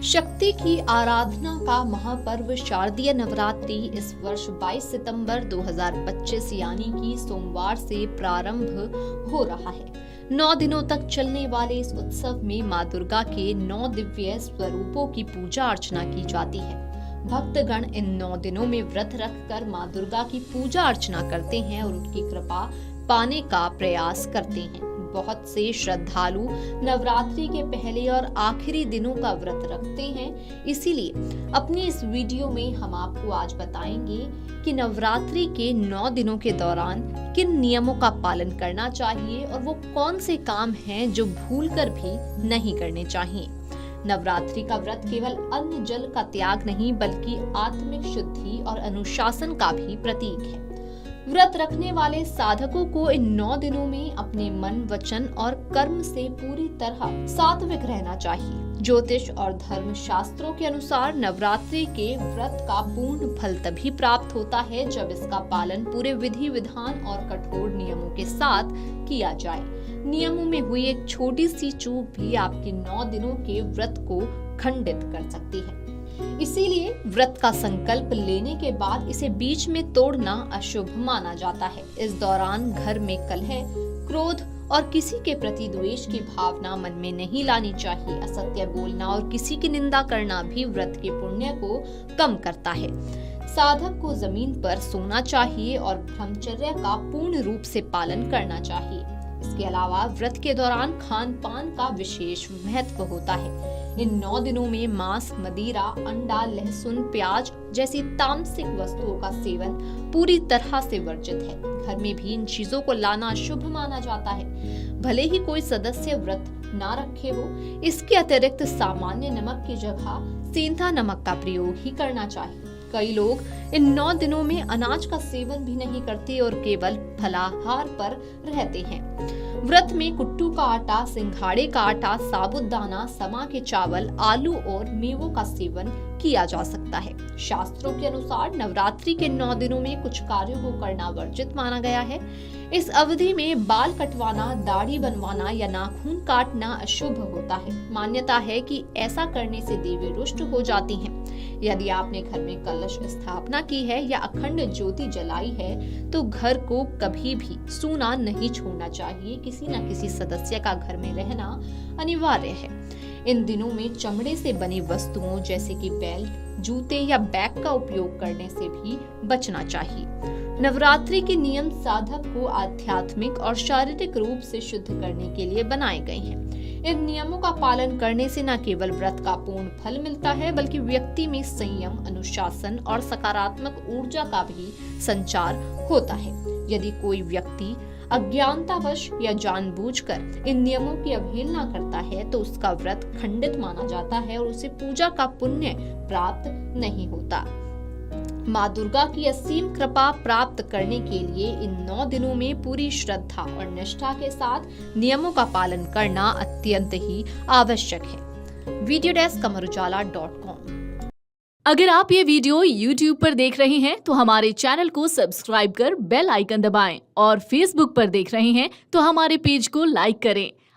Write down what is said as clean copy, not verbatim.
शक्ति की आराधना का महापर्व शारदीय नवरात्रि इस वर्ष 22 सितंबर 2025 यानी कि सोमवार से प्रारंभ हो रहा है। 9 दिनों तक चलने वाले इस उत्सव में मां दुर्गा के 9 दिव्य स्वरूपों की पूजा अर्चना की जाती है। भक्तगण इन 9 दिनों में व्रत रखकर मां दुर्गा की पूजा अर्चना करते हैं और उनकी कृपा पाने का प्रयास करते हैं। बहुत से श्रद्धालु नवरात्रि के पहले और आखिरी दिनों का व्रत रखते हैं। इसीलिए अपनी इस वीडियो में हम आपको आज बताएंगे कि नवरात्रि के 9 दिनों के दौरान किन नियमों का पालन करना चाहिए और वो कौन से काम हैं जो भूलकर भी नहीं करने चाहिए। नवरात्रि का व्रत केवल अन्न जल का त्याग नहीं बल्कि आत्मिक शुद्धि और अनुशासन का भी प्रतीक है। व्रत रखने वाले साधकों को इन 9 दिनों में अपने मन, वचन और कर्म से पूरी तरह सात्विक रहना चाहिए। ज्योतिष और धर्म शास्त्रों के अनुसार नवरात्रि के व्रत का पूर्ण फल तभी प्राप्त होता है जब इसका पालन पूरे विधि विधान और कठोर नियमों के साथ किया जाए। नियमों में हुई एक छोटी सी चूक भी आपके 9 दिनों के व्रत को खंडित कर सकती है। इसीलिए व्रत का संकल्प लेने के बाद इसे बीच में तोड़ना अशुभ माना जाता है। इस दौरान घर में कलह, क्रोध और किसी के प्रति द्वेष की भावना मन में नहीं लानी चाहिए। असत्य बोलना और किसी की निंदा करना भी व्रत के पुण्य को कम करता है। साधक को जमीन पर सोना चाहिए और ब्रह्मचर्य का पूर्ण रूप से पालन करना चाहिए। इसके अलावा व्रत के दौरान खान पान का विशेष महत्व होता है। इन 9 दिनों में मांस, मदिरा, अंडा, लहसुन, प्याज जैसी तामसिक वस्तुओं का सेवन पूरी तरह से वर्जित है। घर में भी इन चीजों को लाना शुभ माना जाता है, भले ही कोई सदस्य व्रत ना रखे हो। इसके अतिरिक्त सामान्य नमक की जगह सेंधा नमक का प्रयोग ही करना चाहिए। कई लोग इन 9 दिनों में अनाज का सेवन भी नहीं करते और केवल फलाहार पर रहते हैं। व्रत में कुट्टू का आटा, सिंघाड़े का आटा, साबूदाना, समा के चावल, आलू और मेवों का सेवन किया जा सकता है। शास्त्रों के अनुसार नवरात्रि के 9 दिनों में कुछ कार्यों को करना वर्जित माना गया है। इस अवधि में बाल कटवाना, दाढ़ी बनवाना या नाखून काटना अशुभ होता है। मान्यता है कि ऐसा करने से देवी रुष्ट हो जाती हैं। यदि आपने घर में कलश स्थापना की है या अखंड ज्योति जलाई है तो घर को कभी भी सूना नहीं छोड़ना चाहिए। किसी न किसी सदस्य का घर में रहना अनिवार्य है। इन दिनों में चमड़े से बनी वस्तुओं जैसे कि बेल्ट, जूते या बैग का उपयोग करने से भी बचना चाहिए। नवरात्रि के नियम साधक को आध्यात्मिक और शारीरिक रूप से शुद्ध करने के लिए बनाए गए हैं। इन नियमों का पालन करने से न केवल व्रत का पूर्ण फल मिलता है बल्कि व्यक्ति में संयम, अनुशासन और सकारात्मक ऊर्जा का भी संचार होता है। यदि कोई व्यक्ति अज्ञानतावश या जानबूझकर इन नियमों की अवहेलना करता है तो उसका व्रत खंडित माना जाता है और उसे पूजा का पुण्य प्राप्त नहीं होता। मां दुर्गा की असीम कृपा प्राप्त करने के लिए इन 9 दिनों में पूरी श्रद्धा और निष्ठा के साथ नियमों का पालन करना अत्यंत ही आवश्यक है। Video desk amarujala.com। अगर आप ये वीडियो YouTube पर देख रहे हैं तो हमारे चैनल को सब्सक्राइब कर बेल आइकन दबाएं और Facebook पर देख रहे हैं तो हमारे पेज को लाइक करें।